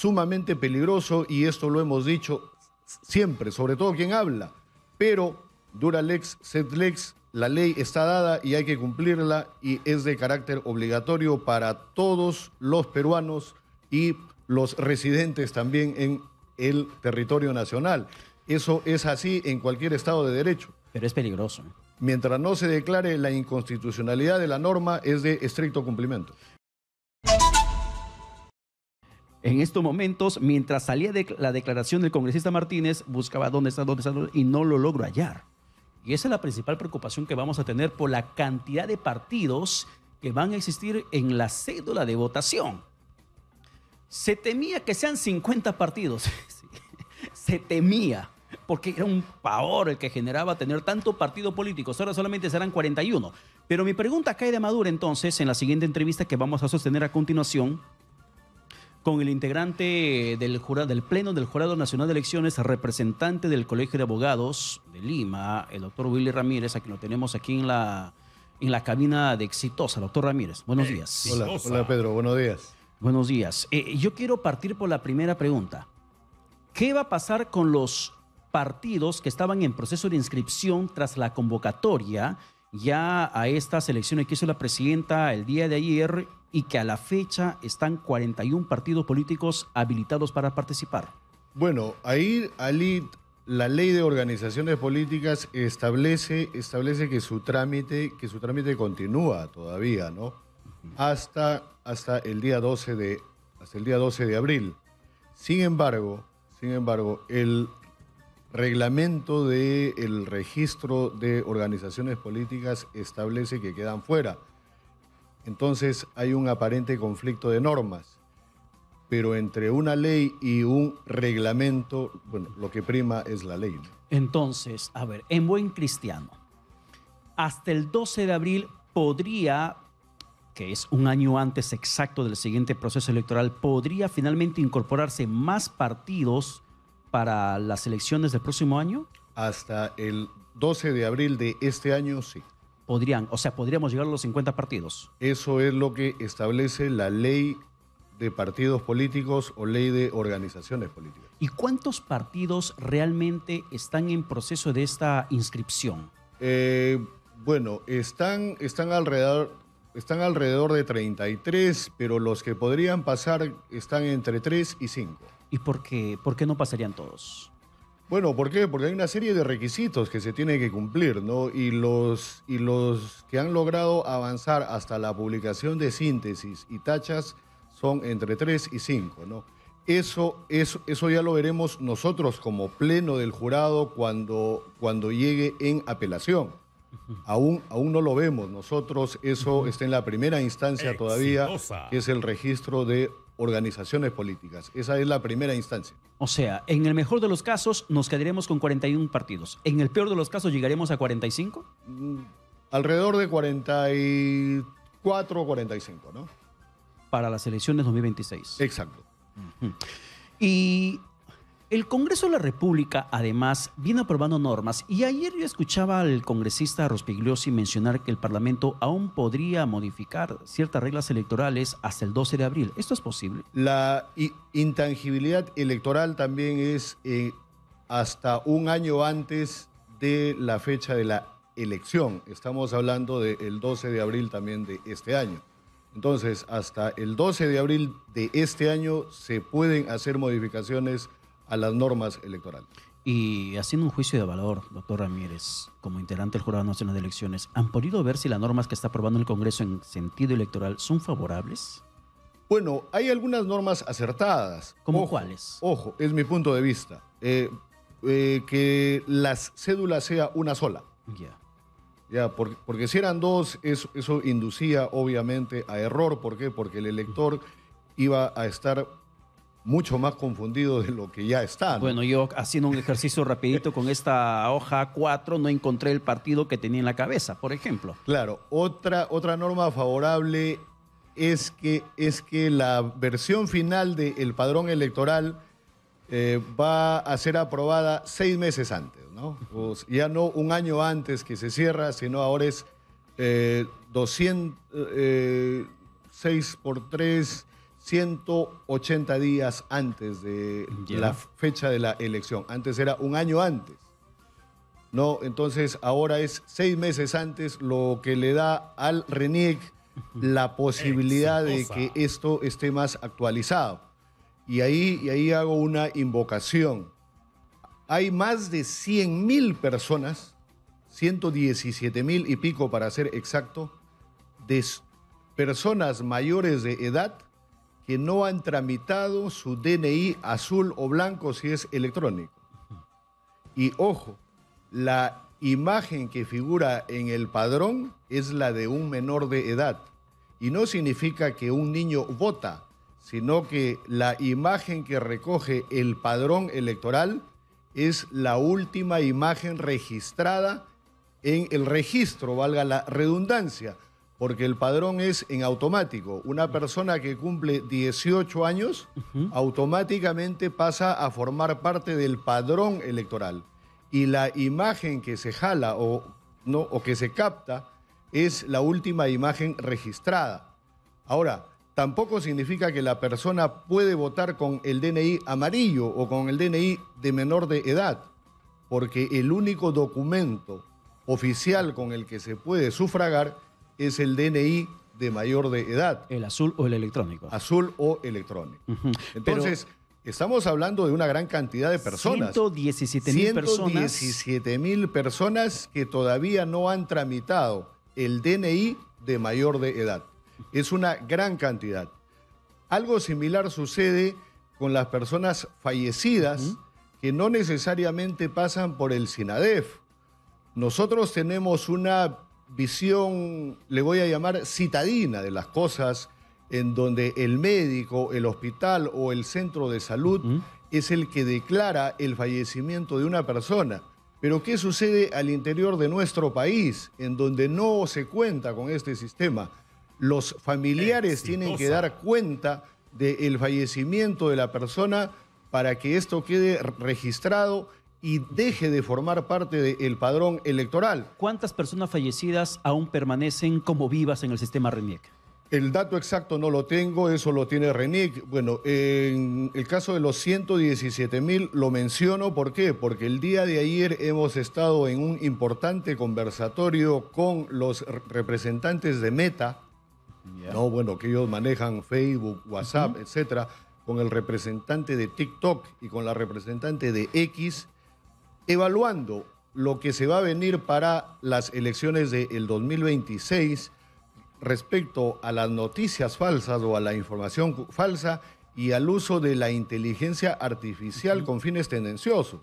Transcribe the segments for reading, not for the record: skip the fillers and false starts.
sumamente peligroso y esto lo hemos dicho siempre, sobre todo quien habla. Pero dura lex, sed lex, la ley está dada y hay que cumplirla y es de carácter obligatorio para todos los peruanos y los residentes también en el territorio nacional. Eso es así en cualquier Estado de Derecho. Pero es peligroso. Mientras no se declare la inconstitucionalidad de la norma, es de estricto cumplimiento. En estos momentos, mientras salía la declaración del congresista Martínez, buscaba dónde está, y no lo logro hallar. Y esa es la principal preocupación que vamos a tener por la cantidad de partidos que van a existir en la cédula de votación. Se temía que sean 50 partidos. Se temía, porque era un pavor el que generaba tener tanto partido político. Ahora solamente serán 41. Pero mi pregunta cae de madura entonces en la siguiente entrevista que vamos a sostener a continuación con el integrante del Pleno del Jurado Nacional de Elecciones, representante del Colegio de Abogados de Lima, el doctor Willy Ramírez, a quien lo tenemos aquí en la cabina de Exitosa. Doctor Ramírez, buenos días. Hola Pedro, buenos días. Buenos días. Yo quiero partir por la primera pregunta. ¿Qué va a pasar con los partidos que estaban en proceso de inscripción tras la convocatoria ya a estas elecciones que hizo la presidenta el día de ayer y que a la fecha están 41 partidos políticos habilitados para participar? Bueno, ahí, Ali, la ley de organizaciones políticas establece que su trámite continúa todavía, ¿no? Hasta el día 12 de abril. Sin embargo, el reglamento del registro de organizaciones políticas establece que quedan fuera. Entonces hay un aparente conflicto de normas, pero entre una ley y un reglamento, bueno, lo que prima es la ley, ¿no? Entonces, a ver, en buen cristiano, hasta el 12 de abril podría, que es un año antes exacto del siguiente proceso electoral, podría finalmente incorporarse más partidos para las elecciones del próximo año. Hasta el 12 de abril de este año, sí. Podríamos llegar a los 50 partidos. Eso es lo que establece la ley de partidos políticos o ley de organizaciones políticas. ¿Y cuántos partidos realmente están en proceso de esta inscripción? Bueno, están alrededor de 33, pero los que podrían pasar están entre 3 y 5. ¿Y por qué no pasarían todos? Bueno, ¿por qué? Porque hay una serie de requisitos que se tienen que cumplir, ¿no? Y los que han logrado avanzar hasta la publicación de síntesis y tachas son entre 3 y 5, ¿no? Eso ya lo veremos nosotros como pleno del jurado cuando llegue en apelación. Aún no lo vemos. Nosotros eso está en la primera instancia todavía, que es el registro de organizaciones políticas. Esa es la primera instancia. O sea, en el mejor de los casos nos quedaremos con 41 partidos. ¿En el peor de los casos llegaremos a 45? Alrededor de 44 o 45, ¿no? Para las elecciones 2026. Exacto. Y el Congreso de la República, además, viene aprobando normas. Y ayer yo escuchaba al congresista Rospigliosi mencionar que el Parlamento aún podría modificar ciertas reglas electorales hasta el 12 de abril. ¿Esto es posible? La intangibilidad electoral también es hasta un año antes de la fecha de la elección. Estamos hablando del 12 de abril también de este año. Entonces, hasta el 12 de abril de este año se pueden hacer modificaciones a las normas electorales. Y haciendo un juicio de valor, doctor Ramírez, como integrante del Jurado Nacional de Elecciones, ¿han podido ver si las normas que está aprobando el Congreso en sentido electoral son favorables? Bueno, hay algunas normas acertadas. ¿Cómo cuáles? Ojo, es mi punto de vista. Que las cédulas sea una sola. Ya, porque si eran dos, eso inducía obviamente a error. ¿Por qué? Porque el elector iba a estar mucho más confundido de lo que ya está, ¿no? Bueno, yo haciendo un ejercicio rapidito con esta hoja 4 no encontré el partido que tenía en la cabeza, por ejemplo. Claro, otra norma favorable es que la versión final del padrón electoral va a ser aprobada 6 meses antes, ¿no? Pues ya no un año antes que se cierra, sino ahora es 6 por 3, 180 días antes de Ya. la fecha de la elección. Antes era un año antes. ¿No? Entonces ahora es 6 meses antes, lo que le da al RENIEC la posibilidad de que esto esté más actualizado. Y ahí hago una invocación. Hay más de 100.000 personas, 117.000 y pico para ser exacto, personas mayores de edad que no han tramitado su DNI azul o blanco si es electrónico. Y ojo, la imagen que figura en el padrón es la de un menor de edad. Y no significa que un niño vota, sino que la imagen que recoge el padrón electoral es la última imagen registrada en el registro, valga la redundancia, porque el padrón es en automático. Una persona que cumple 18 años automáticamente pasa a formar parte del padrón electoral. Y la imagen que se jala o que se capta es la última imagen registrada. Ahora, tampoco significa que la persona puede votar con el DNI amarillo o con el DNI de menor de edad, porque el único documento oficial con el que se puede sufragar es el DNI de mayor de edad. El azul o el electrónico. Azul o electrónico. Entonces, estamos hablando de una gran cantidad de personas. 117.000 personas. 117.000 personas que todavía no han tramitado el DNI de mayor de edad. Es una gran cantidad. Algo similar sucede con las personas fallecidas que no necesariamente pasan por el SINADEF. Nosotros tenemos una visión, le voy a llamar citadina de las cosas, en donde el médico, el hospital o el centro de salud es el que declara el fallecimiento de una persona. Pero ¿qué sucede al interior de nuestro país, en donde no se cuenta con este sistema? Los familiares tienen que dar cuenta del fallecimiento de la persona para que esto quede registrado y deje de formar parte del padrón electoral. ¿Cuántas personas fallecidas aún permanecen como vivas en el sistema RENIEC? El dato exacto no lo tengo, eso lo tiene RENIEC. Bueno, en el caso de los 117.000 lo menciono, ¿por qué? Porque el día de ayer hemos estado en un importante conversatorio con los representantes de Meta, ¿no? Bueno, que ellos manejan Facebook, WhatsApp, etcétera, con el representante de TikTok y con la representante de X, evaluando lo que se va a venir para las elecciones del 2026 respecto a las noticias falsas o a la información falsa y al uso de la inteligencia artificial con fines tendenciosos.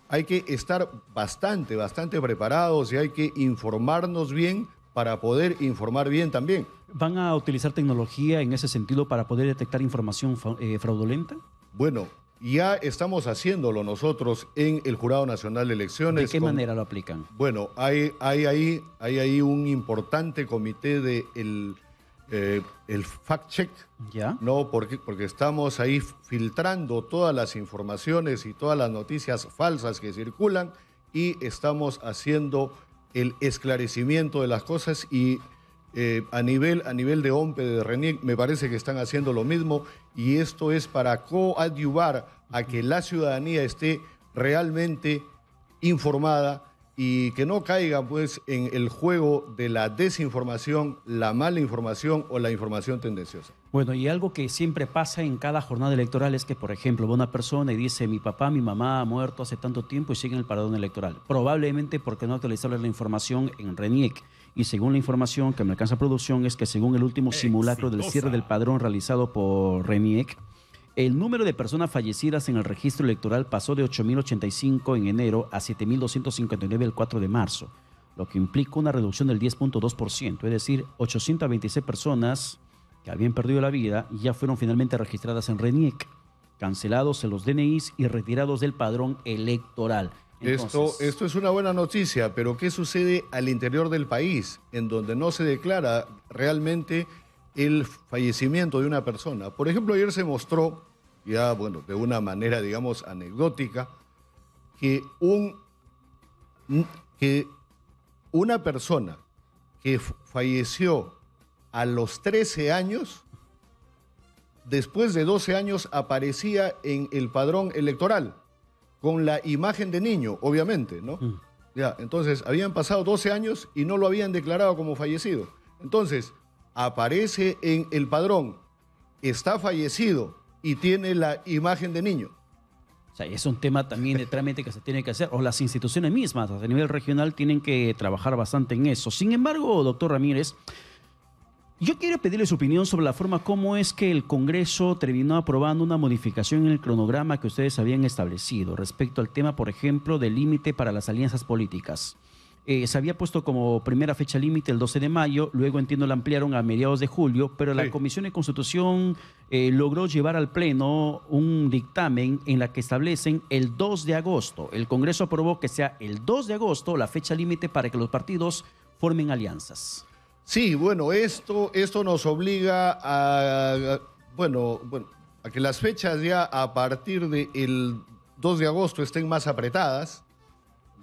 Hay que estar bastante preparados y hay que informarnos bien para poder informar bien también. ¿Van a utilizar tecnología en ese sentido para poder detectar información fraudulenta? Bueno, ya estamos haciéndolo nosotros en el Jurado Nacional de Elecciones. ¿De qué manera lo aplican? Bueno, hay ahí un importante comité de el fact-check, ¿Ya? ¿no? Porque estamos ahí filtrando todas las informaciones y todas las noticias falsas que circulan y estamos haciendo el esclarecimiento de las cosas y a nivel de OMPE, de RENIEC, me parece que están haciendo lo mismo y esto es para coadyuvar a que la ciudadanía esté realmente informada y que no caiga pues en el juego de la desinformación, la mala información o la información tendenciosa. Bueno, y algo que siempre pasa en cada jornada electoral es que, por ejemplo, va una persona y dice, mi papá, mi mamá ha muerto hace tanto tiempo y sigue en el padrón electoral. Probablemente porque no actualizaron la información en RENIEC. Y según la información que me alcanza producción es que según el último simulacro del cierre del padrón realizado por RENIEC, el número de personas fallecidas en el registro electoral pasó de 8.085 en enero a 7.259 el 4 de marzo, lo que implica una reducción del 10.2%, es decir, 826 personas que habían perdido la vida ya fueron finalmente registradas en RENIEC, cancelados en los DNIs y retirados del padrón electoral. Entonces, Esto es una buena noticia, pero ¿qué sucede al interior del país, en donde no se declara realmente el fallecimiento de una persona? Por ejemplo, ayer se mostró, ya bueno, de una manera, digamos, anecdótica, que una persona que falleció a los 13 años después de 12 años aparecía en el padrón electoral, con la imagen de niño, obviamente, ¿no? Ya, entonces, habían pasado 12 años y no lo habían declarado como fallecido. Entonces, aparece en el padrón, está fallecido y tiene la imagen de niño. O sea, es un tema también de trámite que se tiene que hacer, o las instituciones mismas a nivel regional tienen que trabajar bastante en eso. Sin embargo, doctor Ramírez, yo quiero pedirle su opinión sobre la forma como es que el Congreso terminó aprobando una modificación en el cronograma que ustedes habían establecido respecto al tema, por ejemplo, del límite para las alianzas políticas. Se había puesto como primera fecha límite el 12 de mayo, luego entiendo la ampliaron a mediados de julio, pero la Comisión de Constitución logró llevar al Pleno un dictamen en la que establecen el 2 de agosto. El Congreso aprobó que sea el 2 de agosto la fecha límite para que los partidos formen alianzas. Sí, bueno, esto nos obliga a que las fechas ya a partir del 2 de agosto estén más apretadas.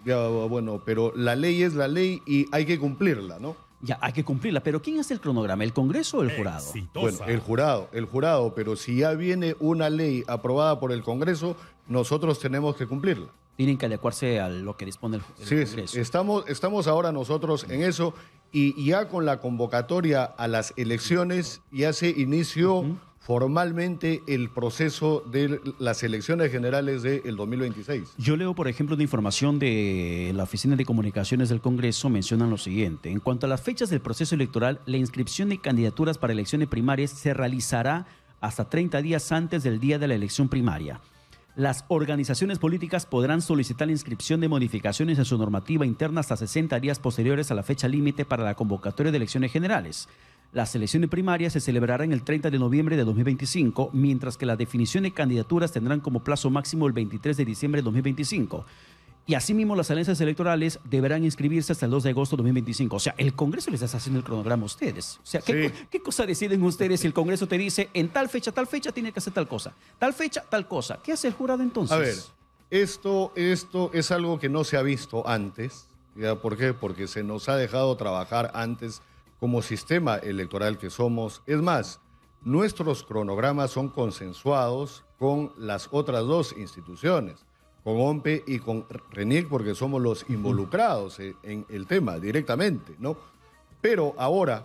Ya, bueno, pero la ley es la ley y hay que cumplirla, ¿no? Ya, hay que cumplirla, pero ¿quién hace el cronograma? ¿El Congreso o el jurado? Bueno, el jurado, pero si ya viene una ley aprobada por el Congreso, nosotros tenemos que cumplirla. Tienen que adecuarse a lo que dispone el Congreso. Sí, estamos ahora nosotros en eso y ya con la convocatoria a las elecciones ya se inició formalmente el proceso de las elecciones generales del 2026. Yo leo, por ejemplo, una información de la Oficina de Comunicaciones del Congreso, mencionan lo siguiente. En cuanto a las fechas del proceso electoral, la inscripción de candidaturas para elecciones primarias se realizará hasta 30 días antes del día de la elección primaria. Las organizaciones políticas podrán solicitar la inscripción de modificaciones en su normativa interna hasta 60 días posteriores a la fecha límite para la convocatoria de elecciones generales. Las elecciones primarias se celebrarán el 30 de noviembre de 2025, mientras que la definición de candidaturas tendrán como plazo máximo el 23 de diciembre de 2025. Y asimismo, las alianzas electorales deberán inscribirse hasta el 2 de agosto de 2025. O sea, el Congreso les está haciendo el cronograma a ustedes. O sea, ¿qué cosa deciden ustedes si el Congreso te dice en tal fecha tiene que hacer tal cosa? Tal fecha, tal cosa. ¿Qué hace el jurado entonces? A ver, esto es algo que no se ha visto antes. ¿Ya? ¿Por qué? Porque se nos ha dejado trabajar antes como sistema electoral que somos. Es más, nuestros cronogramas son consensuados con las otras dos instituciones, con OMPE y con RENIEC, porque somos los involucrados en el tema directamente, ¿no? Pero ahora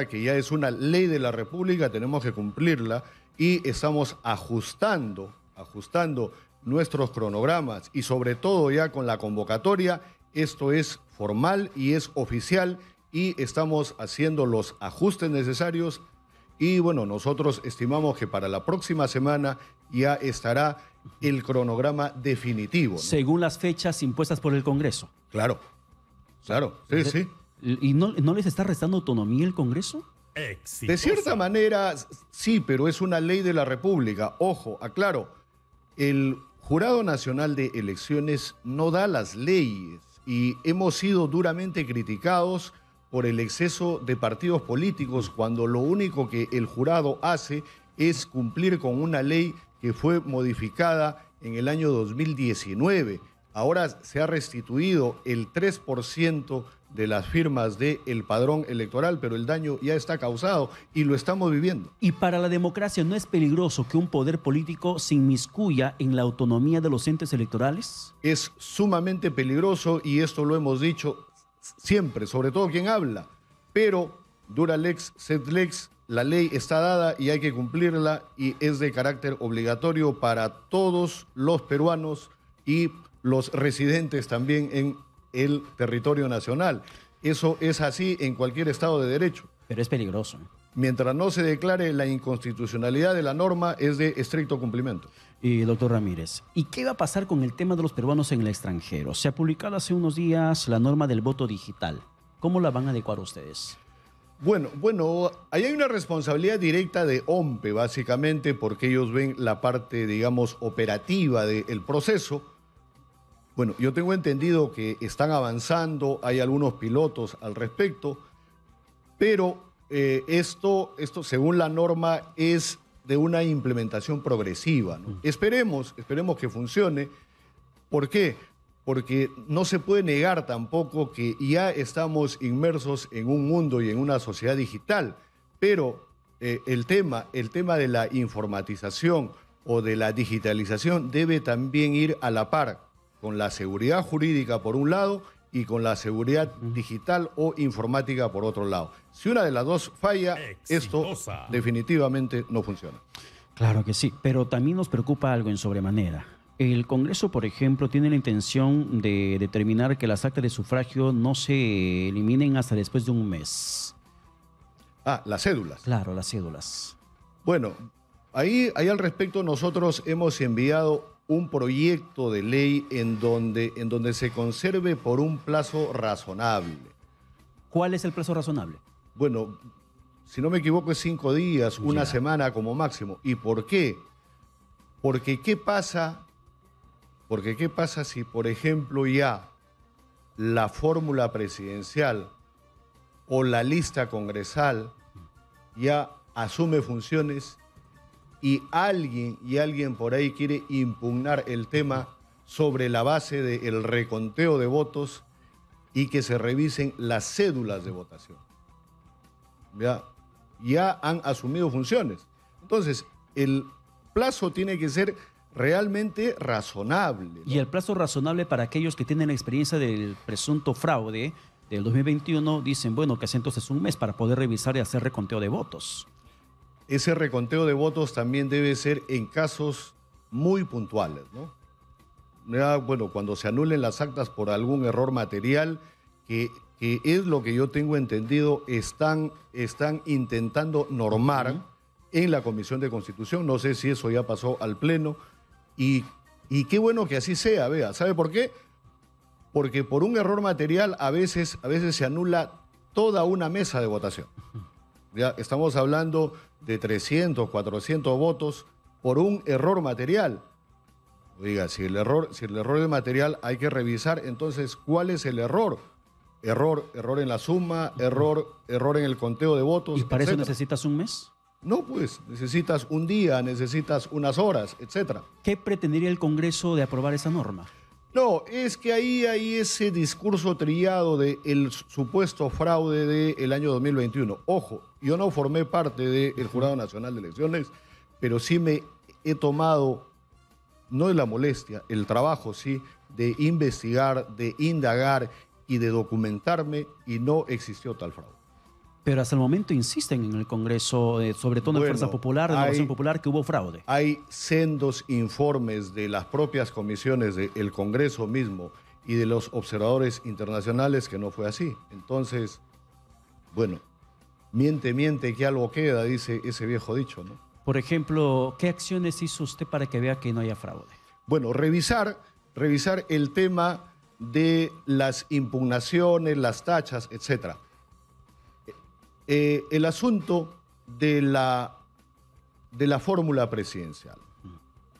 que ya es una ley de la República, tenemos que cumplirla y estamos ajustando nuestros cronogramas y sobre todo ya con la convocatoria, esto es formal y es oficial y estamos haciendo los ajustes necesarios y bueno, nosotros estimamos que para la próxima semana ya estará el cronograma definitivo, ¿no? Según las fechas impuestas por el Congreso. Claro, sí. ¿Y no les está restando autonomía el Congreso? Exitosa. De cierta manera, sí, pero es una ley de la República. Ojo, aclaro, el Jurado Nacional de Elecciones no da las leyes y hemos sido duramente criticados por el exceso de partidos políticos cuando lo único que el jurado hace es cumplir con una ley que fue modificada en el año 2019. Ahora se ha restituido el 3% de las firmas del padrón electoral, pero el daño ya está causado y lo estamos viviendo. ¿Y para la democracia no es peligroso que un poder político se inmiscuya en la autonomía de los entes electorales? Es sumamente peligroso y esto lo hemos dicho siempre, sobre todo quien habla, pero dura lex, sed lex, la ley está dada y hay que cumplirla y es de carácter obligatorio para todos los peruanos y los residentes también en el territorio nacional. Eso es así en cualquier Estado de Derecho. Pero es peligroso. Mientras no se declare la inconstitucionalidad de la norma, es de estricto cumplimiento. Y doctor Ramírez, ¿y qué va a pasar con el tema de los peruanos en el extranjero? Se ha publicado hace unos días la norma del voto digital. ¿Cómo la van a adecuar ustedes? Bueno, ahí hay una responsabilidad directa de OMPE, básicamente, porque ellos ven la parte, digamos, operativa del proceso. Bueno, yo tengo entendido que están avanzando, hay algunos pilotos al respecto, pero esto, según la norma, es de una implementación progresiva, ¿no? Esperemos que funcione. ¿Por qué? Porque no se puede negar tampoco que ya estamos inmersos en un mundo y en una sociedad digital, pero el tema de la informatización o de la digitalización debe también ir a la par con la seguridad jurídica por un lado y con la seguridad digital o informática por otro lado. Si una de las dos falla, esto definitivamente no funciona. Claro que sí, pero también nos preocupa algo en sobremanera. El Congreso, por ejemplo, tiene la intención de determinar que las actas de sufragio no se eliminen hasta después de un mes. Las cédulas. Claro, las cédulas. Bueno, ahí al respecto nosotros hemos enviado un proyecto de ley en donde se conserve por un plazo razonable. ¿Cuál es el plazo razonable? Bueno, si no me equivoco es 5 días, una semana como máximo. ¿Y por qué? Porque ¿qué pasa si, por ejemplo, ya la fórmula presidencial o la lista congresal ya asume funciones y alguien por ahí quiere impugnar el tema sobre la base del reconteo de votos y que se revisen las cédulas de votación? Ya han asumido funciones. Entonces, el plazo tiene que ser realmente razonable, ¿no? Y el plazo razonable para aquellos que tienen la experiencia del presunto fraude del 2021, dicen, bueno, que hace entonces un mes para poder revisar y hacer reconteo de votos. Ese reconteo de votos también debe ser en casos muy puntuales, ¿no? Ya, bueno, cuando se anulen las actas por algún error material, que es lo que yo tengo entendido, están intentando normar en la Comisión de Constitución. No sé si eso ya pasó al Pleno. Y qué bueno que así sea, vea. ¿Sabe por qué? Porque por un error material a veces se anula toda una mesa de votación. Ya estamos hablando de 300, 400 votos por un error material. Oiga, si el error es material, hay que revisar entonces cuál es el error. Error en la suma, error en el conteo de votos. ¿Y para eso necesitas un mes? No, pues necesitas un día, necesitas unas horas, etc. ¿Qué pretendería el Congreso de aprobar esa norma? No, es que ahí hay ese discurso trillado del supuesto fraude del año 2021. Ojo, yo no formé parte del Jurado Nacional de Elecciones, pero sí me he tomado, no es la molestia, el trabajo, sí, de investigar, de indagar y de documentarme, y no existió tal fraude. Pero hasta el momento insisten en el Congreso, sobre todo en Fuerza Popular, en la Acción Popular, que hubo fraude. Hay sendos informes de las propias comisiones del Congreso mismo y de los observadores internacionales que no fue así. Entonces, bueno, miente que algo queda, dice ese viejo dicho, ¿no? Por ejemplo, ¿qué acciones hizo usted para que vea que no haya fraude? Bueno, revisar el tema de las impugnaciones, las tachas, etcétera. El asunto de la fórmula presidencial.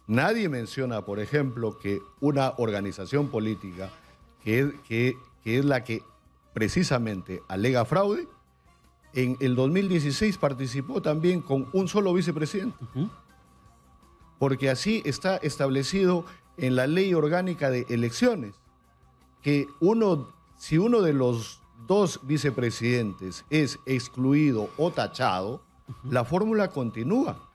Nadie menciona, por ejemplo, que una organización política que es la que precisamente alega fraude, en el 2016 participó también con un solo vicepresidente. Porque así está establecido en la Ley Orgánica de Elecciones, que si uno de los dos vicepresidentes es excluido o tachado, la fórmula continúa.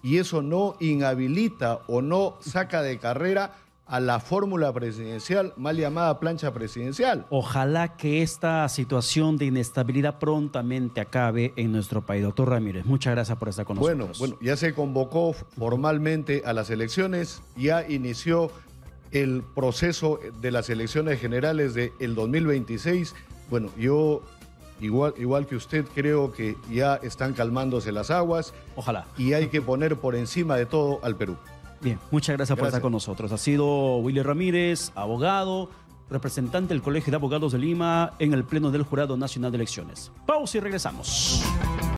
Y eso no inhabilita o no saca de carrera a la fórmula presidencial, mal llamada plancha presidencial. Ojalá que esta situación de inestabilidad prontamente acabe en nuestro país. Doctor Ramírez, muchas gracias por estar con nosotros. Bueno, ya se convocó formalmente a las elecciones, ya inició el proceso de las elecciones generales del 2026. Bueno, yo, igual que usted, creo que ya están calmándose las aguas. Ojalá. Y hay que poner por encima de todo al Perú. Bien, muchas gracias por estar con nosotros. Ha sido Willy Ramírez, abogado, representante del Colegio de Abogados de Lima en el Pleno del Jurado Nacional de Elecciones. Pausa y regresamos.